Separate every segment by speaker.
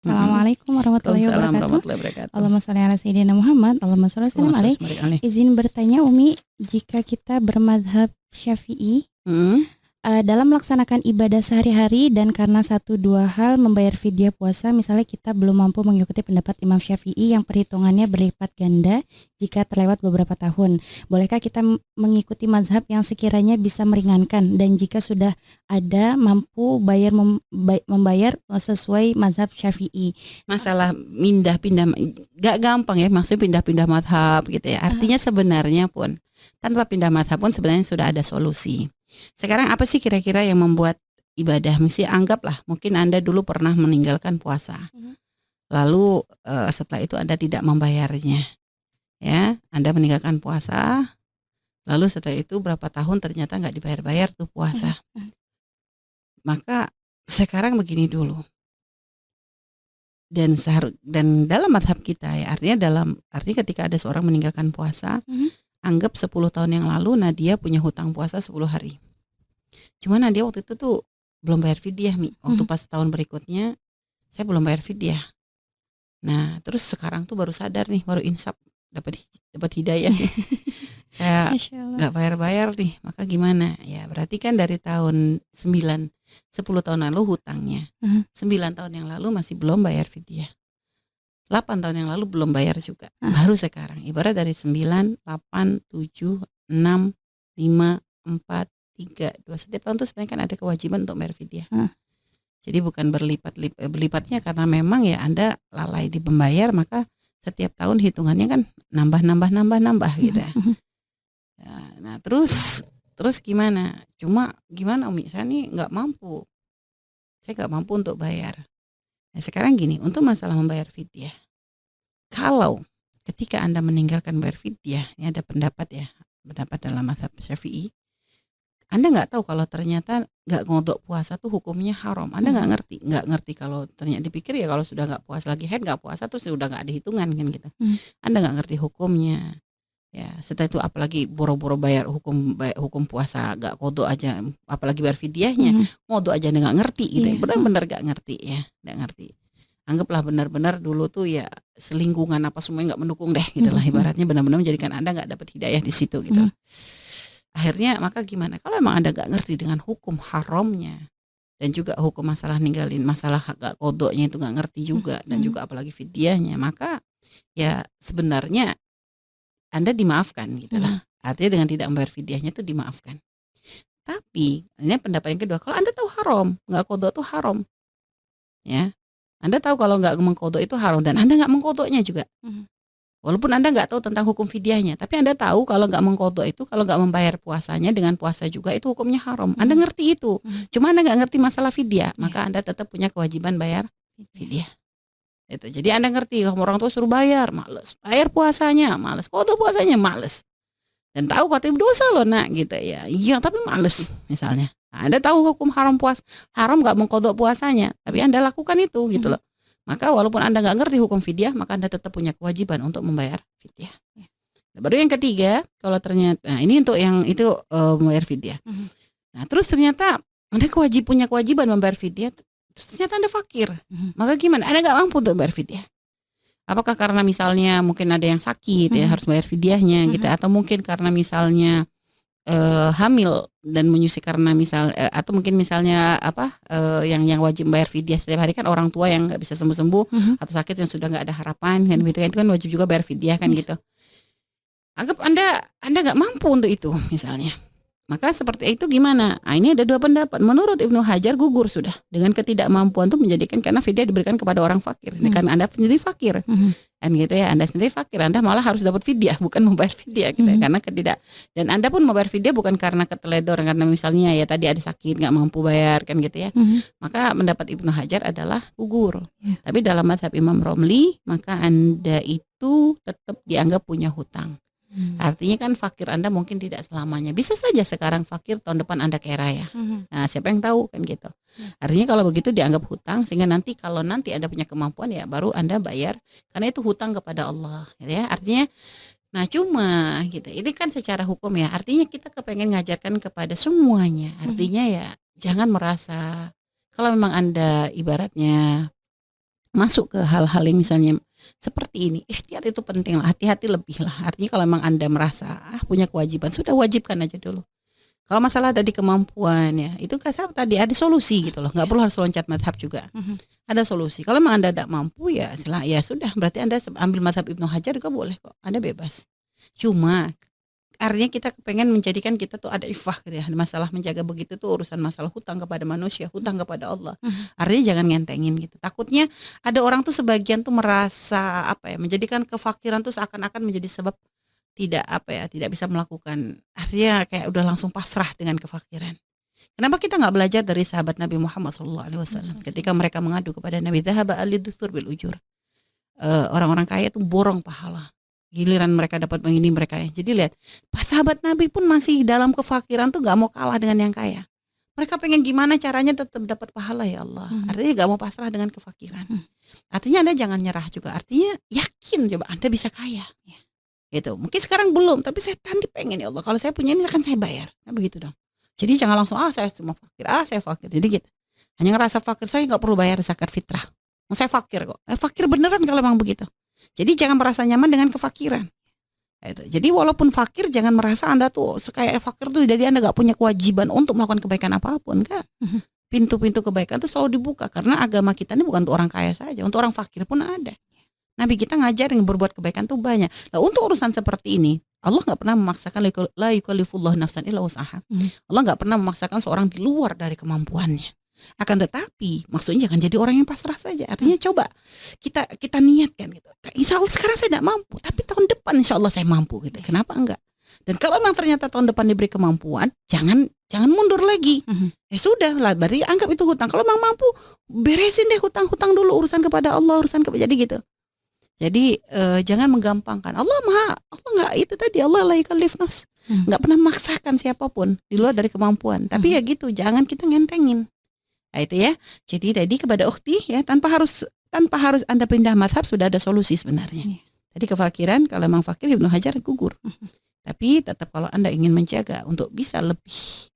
Speaker 1: Mhm.
Speaker 2: Assalamualaikum warahmatullahi
Speaker 1: Waalaikumsalam
Speaker 2: wabarakatuh.
Speaker 1: warahmatullahi wabarakatuh.
Speaker 2: Allahumma sholli ala sayyidina Muhammad. Allahumma sholli wa sallim
Speaker 1: Allahumma shalli
Speaker 2: alaih.
Speaker 1: wa barik alaih.
Speaker 2: Izin bertanya Umi, jika kita bermadhab Syafi'i
Speaker 1: Mhm.
Speaker 2: dalam melaksanakan ibadah sehari-hari dan karena satu dua hal membayar fidyah puasa, misalnya kita belum mampu mengikuti pendapat Imam Syafi'i yang perhitungannya berlipat ganda jika terlewat beberapa tahun. Bolehkah kita mengikuti mazhab yang sekiranya bisa meringankan, dan jika sudah ada mampu membayar sesuai mazhab Syafi'i?
Speaker 1: Masalah pindah-pindah gak gampang ya, maksudnya pindah-pindah madhab gitu ya. Artinya sebenarnya pun tanpa pindah madhab pun sebenarnya sudah ada solusi. Sekarang apa sih kira-kira yang membuat ibadah? Mesti anggaplah mungkin Anda dulu pernah meninggalkan puasa. Lalu setelah itu Anda tidak membayarnya. Ya, Anda meninggalkan puasa. Lalu setelah itu berapa tahun ternyata nggak dibayar-bayar tuh puasa. Maka sekarang begini dulu. Dan dalam madhab kita ya, artinya ketika ada seorang meninggalkan puasa, anggap 10 tahun yang lalu Nadia punya hutang puasa 10 hari. Cuma Nadia waktu itu tuh belum bayar fidyah, waktu pas tahun berikutnya saya belum bayar fidyah. Nah, terus sekarang tuh baru sadar nih, baru insaf, dapat hidayah nih. Saya nggak bayar-bayar nih, maka gimana? Ya berarti kan dari tahun 10 tahun lalu hutangnya, 9 tahun yang lalu masih belum bayar fidyah, 8 tahun yang lalu belum bayar juga, baru sekarang. Ibarat dari 9, 8, 7, 6, 5, 4, 3, 2. Setiap tahun tuh sebenarnya kan ada kewajiban untuk bayar fidyah. Jadi bukan berlipatnya karena memang ya Anda lalai di pembayar, maka setiap tahun hitungannya kan nambah gitu ya. Nah terus gimana? Cuma gimana Umi, saya nih nggak mampu. Saya nggak mampu untuk bayar. Nah sekarang gini, untuk masalah membayar fidyah, kalau ketika Anda meninggalkan bayar fidyah, ini ada pendapat dalam mazhab Syafi'i, Anda nggak tahu kalau ternyata nggak ngodok puasa tuh hukumnya haram. Anda nggak ngerti kalau ternyata dipikir ya kalau sudah nggak puasa lagi haid, nggak puasa terus sudah nggak ada hitungan kan gitu. Anda nggak ngerti hukumnya. Ya, setelah itu apalagi boro-boro bayar hukum puasa, gak kodok aja, apalagi bayar fidyahnya, kodok aja nggak ngerti gitu, benar-benar gak ngerti ya, nggak ngerti. Anggaplah benar-benar dulu tuh ya selingkungan apa semuanya nggak mendukung deh, gitulah ibaratnya, benar-benar menjadikan Anda nggak dapat hidayah di situ gitu. Akhirnya maka gimana? Kalau emang Anda nggak ngerti dengan hukum haramnya dan juga hukum masalah ninggalin masalah gak kodoknya itu nggak ngerti juga, dan juga apalagi fidyahnya, maka ya sebenarnya Anda dimaafkan gitu lah. Artinya dengan tidak membayar fidyahnya itu dimaafkan. Tapi ini pendapat yang kedua, kalau Anda tahu haram, nggak kodok itu haram, ya Anda tahu kalau nggak mengkodok itu haram dan Anda nggak mengkodoknya juga, walaupun Anda nggak tahu tentang hukum fidyahnya, tapi Anda tahu kalau nggak mengkodok itu, kalau nggak membayar puasanya dengan puasa juga itu hukumnya haram. Anda ngerti itu, cuma Anda nggak ngerti masalah fidyah, maka Anda tetap punya kewajiban bayar fidyah. Itu. Jadi Anda ngerti, orang tua suruh bayar, males. Bayar puasanya, males. Kodok puasanya, males. Dan tahu katanya dosa loh nak gitu ya. Iya tapi males misalnya. Nah, Anda tahu hukum haram haram nggak mengkodok puasanya, tapi Anda lakukan itu gitu loh. Maka walaupun Anda nggak ngerti hukum fidyah, maka Anda tetap punya kewajiban untuk membayar fidyah. Nah, baru yang ketiga, kalau ternyata, nah ini untuk yang itu membayar fidyah. Nah terus ternyata Anda punya kewajiban membayar fidyah, terus ternyata Anda fakir, maka gimana? Anda nggak mampu untuk bayar fidyah. Apakah karena misalnya mungkin ada yang sakit ya harus bayar fidyahnya gitu, atau mungkin karena misalnya hamil dan menyusui karena atau mungkin misalnya yang wajib bayar fidyah setiap hari kan orang tua yang nggak bisa sembuh-sembuh atau sakit yang sudah nggak ada harapan kan gitu kan, itu kan wajib juga bayar fidyah kan gitu. Anggap Anda nggak mampu untuk itu misalnya. Maka seperti itu gimana? Nah, ini ada dua pendapat. Menurut Ibnu Hajar gugur sudah dengan ketidakmampuan itu menjadikan, karena fidyah diberikan kepada orang fakir. Karena Anda sendiri fakir. Kan gitu ya, Anda sendiri fakir, Anda malah harus dapat fidyah, bukan membayar fidyah gitu ya. Karena dan Anda pun membayar fidyah bukan karena keteledoran, karena misalnya ya tadi ada sakit nggak mampu bayar kan gitu ya. Maka pendapat Ibnu Hajar adalah gugur. Tapi dalam mazhab Imam Romli, maka Anda itu tetap dianggap punya hutang. Artinya kan fakir Anda mungkin tidak selamanya. Bisa saja sekarang fakir, tahun depan Anda kaya raya. Nah, siapa yang tahu kan gitu. Artinya kalau begitu dianggap hutang, sehingga kalau nanti Anda punya kemampuan ya baru Anda bayar, karena itu hutang kepada Allah gitu ya. Artinya nah cuma gitu. Ini kan secara hukum ya. Artinya kita kepengen ngajarkan kepada semuanya. Artinya ya jangan merasa kalau memang Anda ibaratnya masuk ke hal-hal yang misalnya seperti ini, ikhtiar itu penting lah, hati-hati lebih lah. Artinya kalau memang Anda merasa punya kewajiban, sudah wajibkan aja dulu. Kalau masalah ada di kemampuan ya, itu kan saya tadi ada solusi gitu loh, nggak perlu harus loncat madhab juga. Ada solusi. Kalau memang Anda tidak mampu ya ya sudah, berarti Anda ambil madhab Ibnu Hajar juga boleh kok, Anda bebas. Cuma artinya kita pengen menjadikan kita tuh ada ifah gitu ya. Masalah menjaga begitu tuh urusan masalah hutang kepada manusia, hutang kepada Allah. Artinya jangan ngentengin gitu. Takutnya ada orang tuh sebagian tuh merasa menjadikan kefakiran tuh seakan-akan menjadi sebab tidak bisa melakukan. Artinya kayak udah langsung pasrah dengan kefakiran. Kenapa kita nggak belajar dari sahabat Nabi Muhammad SAW ketika mereka mengadu kepada Nabi, dhahaba al-duthur bil ujur. Orang-orang kaya itu borong pahala. Giliran mereka dapat begini mereka ya. Jadi lihat, sahabat Nabi pun masih dalam kefakiran tuh nggak mau kalah dengan yang kaya. Mereka pengen gimana caranya tetap dapat pahala ya Allah. Artinya nggak mau pasrah dengan kefakiran. Artinya Anda jangan nyerah juga. Artinya yakin coba Anda bisa kaya. Gitu. Mungkin sekarang belum, tapi saya tadi pengen ya Allah. Kalau saya punya ini akan saya bayar. Nah, begitu dong. Jadi jangan langsung saya cuma fakir. Saya fakir. Jadi gitu. Hanya ngerasa fakir, saya nggak perlu bayar zakat fitrah. Saya fakir kok. Fakir beneran kalau memang begitu. Jadi jangan merasa nyaman dengan kefakiran. Jadi walaupun fakir jangan merasa Anda tuh kayak fakir tuh jadi Anda nggak punya kewajiban untuk melakukan kebaikan apapun kan. Pintu-pintu kebaikan tuh selalu dibuka karena agama kita ini bukan untuk orang kaya saja, untuk orang fakir pun ada. Nabi kita ngajarin berbuat kebaikan tuh banyak. Nah untuk urusan seperti ini Allah nggak pernah memaksakan la yukallifullahu nafsan illa wus'aha. Allah nggak pernah memaksakan seorang di luar dari kemampuannya. Akan tetapi maksudnya jangan jadi orang yang pasrah saja. Artinya coba kita niatkan gitu. Insya Allah sekarang saya tidak mampu, tapi tahun depan insya Allah saya mampu gitu. Kenapa enggak? Dan kalau memang ternyata tahun depan diberi kemampuan, jangan mundur lagi. Ya sudah lah, berarti anggap itu hutang. Kalau memang mampu, beresin deh hutang-hutang dulu, urusan kepada Allah, jadi gitu. Jadi jangan menggampangkan. Allah nggak itu tadi, Allah la yukallif nafs. Nggak pernah memaksakan siapapun di luar dari kemampuan. Tapi ya gitu, jangan kita ngentengin. Nah itu ya. Jadi tadi kepada ukhti ya, tanpa harus Anda pindah mazhab sudah ada solusi sebenarnya. Tadi kefakiran, kalau memang fakir Ibnu Hajar gugur. Tapi tetap kalau Anda ingin menjaga untuk bisa lebih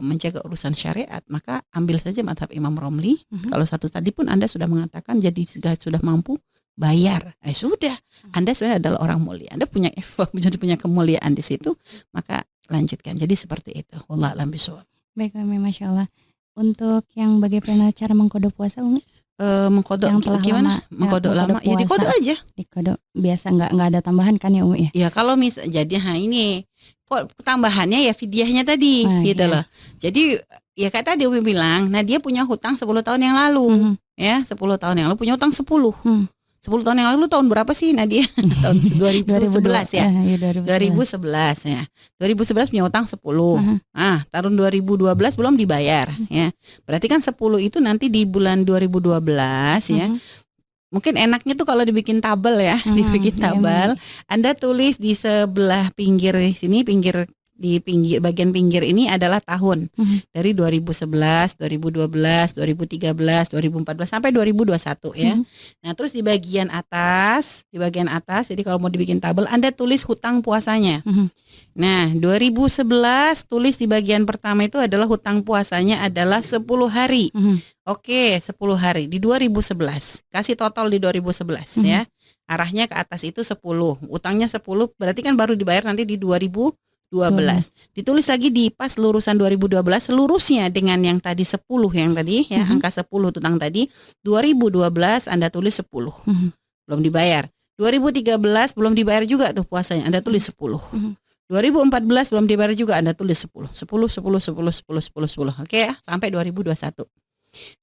Speaker 1: menjaga urusan syariat, maka ambil saja mazhab Imam Romli. Kalau satu tadi pun Anda sudah mengatakan jadi sudah mampu bayar, sudah Anda sebenarnya adalah orang mulia, Anda punya jadi punya kemuliaan di situ, maka lanjutkan. Jadi seperti itu. Wallahu a'lam bishawab.
Speaker 2: Baik, Masya Allah. Untuk yang bagaimana cara mengkodok puasa, Umi?
Speaker 1: Mengkodok gimana? Mengkodok lama ya dikodok aja. Dikodok biasa, nggak ada tambahan kan ya Umi ya? Ya kalau jadi ini kok tambahannya ya fidyahnya tadi gitu loh. Jadi ya kayak tadi Umi bilang, nah dia punya hutang 10 tahun yang lalu. Ya 10 tahun yang lalu punya hutang 10 tahun yang lalu tahun berapa sih Nadia? Tahun 2011 ya. 2011 ya. 2011 punya utang 10. Tahun 2012 belum dibayar ya. Berarti kan 10 itu nanti di bulan 2012 ya. Mungkin enaknya tuh kalau dibikin tabel ya, dibikin tabel. Anda tulis di sebelah pinggir sini, di bagian pinggir ini adalah tahun dari 2011, 2012, 2013, 2014 sampai 2021 ya. Nah, terus di bagian atas, jadi kalau mau dibikin tabel Anda tulis hutang puasanya. Nah, 2011 tulis di bagian pertama itu adalah hutang puasanya adalah 10 hari. Oke, 10 hari di 2011. Kasih total di 2011 ya. Arahnya ke atas itu 10. Utangnya 10 berarti kan baru dibayar nanti di 2012. Ditulis lagi di pas lurusan 2012 lurusnya dengan yang tadi 10 yang tadi ya, angka 10 tutang tadi. 2012 Anda tulis 10. Belum dibayar. 2013 belum dibayar juga tuh puasanya, Anda tulis 10. 2014 belum dibayar juga, Anda tulis 10. 10. Oke ya, sampai 2021.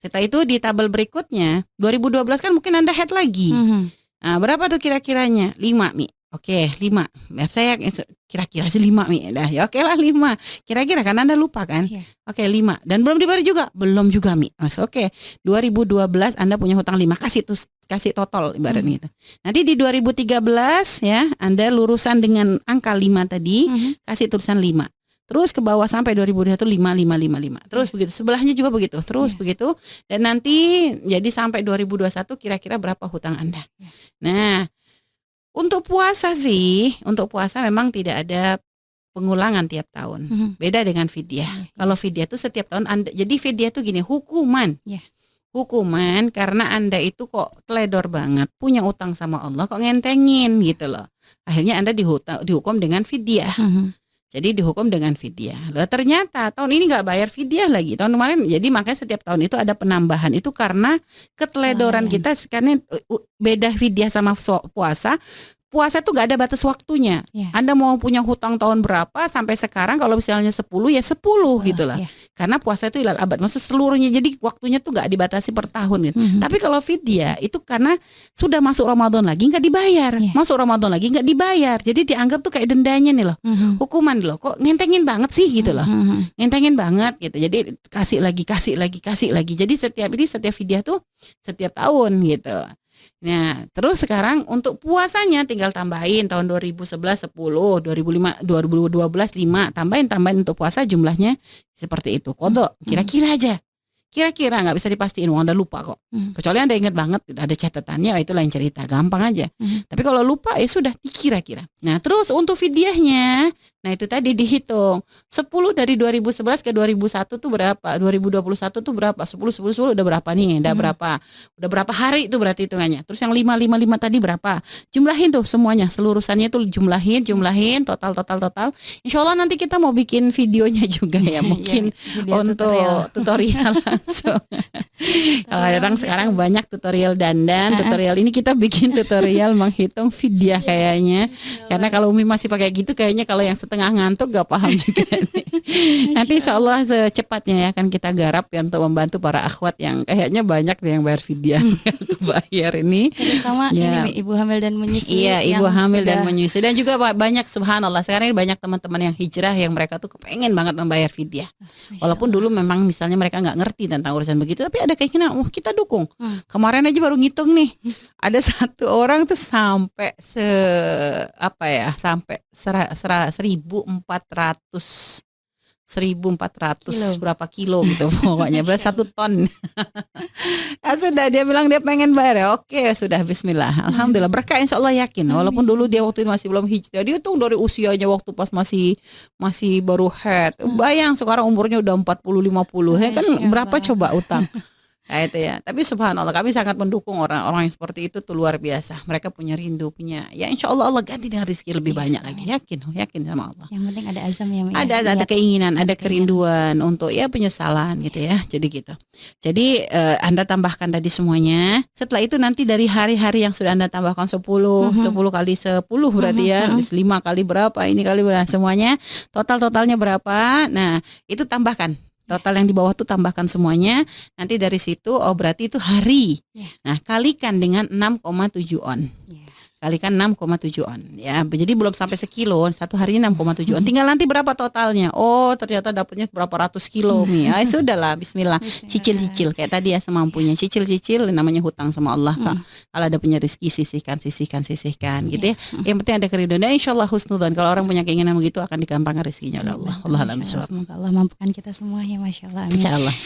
Speaker 1: Setelah itu di tabel berikutnya 2012 kan mungkin Anda head lagi. Nah, berapa tuh kira-kiranya? 5 Mi. Oke, 5. Biar saya kira-kira sih 5 Mi. Dah, ya oke lah 5. Kira-kira kan Anda lupa kan? Yeah. Oke, 5. Dan belum dibayar juga? Belum juga Mi. Oke. 2012 Anda punya hutang 5. Kasih total ibaratnya gitu. Nanti di 2013 ya, Anda lurusan dengan angka 5 tadi, kasih tulisan 5. Terus ke bawah sampai 2021 5. Terus begitu. Sebelahnya juga begitu. Terus begitu. Dan nanti jadi sampai 2021 kira-kira berapa hutang Anda. Nah, untuk puasa memang tidak ada pengulangan tiap tahun. Beda dengan fidyah. Kalau fidyah itu setiap tahun Anda, jadi fidyah itu gini, hukuman. Hukuman karena Anda itu kok teledor banget, punya utang sama Allah kok ngentengin gitu loh. Akhirnya Anda dihukum dengan fidyah. Jadi dihukum dengan fidyah. Loh, ternyata tahun ini nggak bayar fidyah lagi. Tahun kemarin, jadi makanya setiap tahun itu ada penambahan. Itu karena keteledoran kita. Karena beda fidyah sama puasa. Puasa tuh gak ada batas waktunya. Anda mau punya hutang tahun berapa sampai sekarang, kalau misalnya 10 ya 10 gitu lah. Karena puasa itu ilal abad, maksud seluruhnya, jadi waktunya tuh gak dibatasi per tahun gitu. Tapi kalau fidyah itu karena sudah masuk Ramadan lagi gak dibayar, masuk Ramadan lagi gak dibayar, jadi dianggap tuh kayak dendanya nih loh, hukuman loh, kok ngentengin banget sih gitu loh, ngentengin banget gitu. Jadi kasih lagi. Jadi setiap fidyah tuh setiap tahun gitu. Nah, terus sekarang untuk puasanya tinggal tambahin tahun 2011 10, 2005 2012 5, tambahin untuk puasa jumlahnya seperti itu. Kodok kira-kira aja. Kira-kira nggak bisa dipastiin, Anda lupa kok. Kecuali Anda ingat banget ada catatannya, itu lain cerita, gampang aja. Tapi kalau lupa ya sudah dikira-kira. Nah, terus untuk fidyahnya, nah itu tadi dihitung 10 dari 2011 ke 2001 tuh berapa? 2021 tuh berapa? 10 udah berapa nih? Udah berapa? Udah berapa hari itu berarti hitungannya? Terus yang 5 tadi berapa? Jumlahin tuh semuanya, selurusannya tuh jumlahin total. Insya Allah nanti kita mau bikin videonya juga ya, mungkin untuk tutorial langsung. Kalau orang sekarang banyak tutorial dandan, tutorial ini kita bikin tutorial menghitung fidyah kayaknya. Karena kalau Umi masih pakai gitu, kayaknya kalau yang setengah ngantuk gak paham juga nih. Nanti insya Allah secepatnya ya akan kita garap ya untuk membantu para akhwat yang kayaknya banyak yang bayar fidyah. Bayar ini
Speaker 2: terutama
Speaker 1: ya.
Speaker 2: Ini ibu hamil dan menyusui.
Speaker 1: Iya, ibu hamil dan menyusui. Dan juga banyak, subhanallah, sekarang ini banyak teman-teman yang hijrah yang mereka tuh kepengen banget membayar fidyah. Walaupun dulu memang misalnya mereka gak ngerti tentang urusan begitu, tapi ada keinginan, kita dukung. Kemarin aja baru ngitung nih, ada satu orang tuh sampai sampai 1.400 berapa kilo gitu pokoknya, berarti 1 ton. Ya sudah, dia bilang dia pengen bayar ya, oke sudah, bismillah, alhamdulillah berkah, insya Allah, yakin. Walaupun dulu dia waktu itu masih belum hijrah, dia hitung dari usianya waktu pas masih baru head, bayang sekarang umurnya udah 40-50 ya kan, berapa coba utang. Nah, itu ya. Tapi subhanallah, kami sangat mendukung orang-orang yang seperti itu tuh, luar biasa. Mereka punya rindu, ya insya Allah Allah ganti dengan rezeki lebih banyak lagi. Yakin sama Allah.
Speaker 2: Yang penting ada azam ya.
Speaker 1: Ada keinginan, ada kerinduan untuk ya penyesalan gitu ya. Jadi gitu. Jadi Anda tambahkan tadi semuanya. Setelah itu nanti dari hari-hari yang sudah Anda tambahkan 10 kali 10 berarti ya. 5 kali berapa, ini kali berapa, semuanya totalnya berapa. Nah, itu tambahkan. Total yang di bawah tuh tambahkan semuanya. Nanti dari situ, berarti itu hari. Nah, kalikan dengan 6,7 on. Kalikan 6,7 on ya. Jadi belum sampai sekilo, satu harinya 6,7 on. Tinggal nanti berapa totalnya. Oh, ternyata dapatnya berapa ratus kilo nih. Sudahlah, bismillah. Cicil kayak tadi ya, semampunya. Cicil namanya hutang sama Allah, Kak. Kalau ada punya rezeki, sisihkan gitu ya. Yang penting ada keriduan. Dan insyaallah husnudzon. Kalau orang punya keinginan begitu akan digampangkan rezekinya oleh Allah. Allah alam bisawab.
Speaker 2: Semoga Allah mampukan kita semua ya, Masya Allah.
Speaker 1: Insyaallah.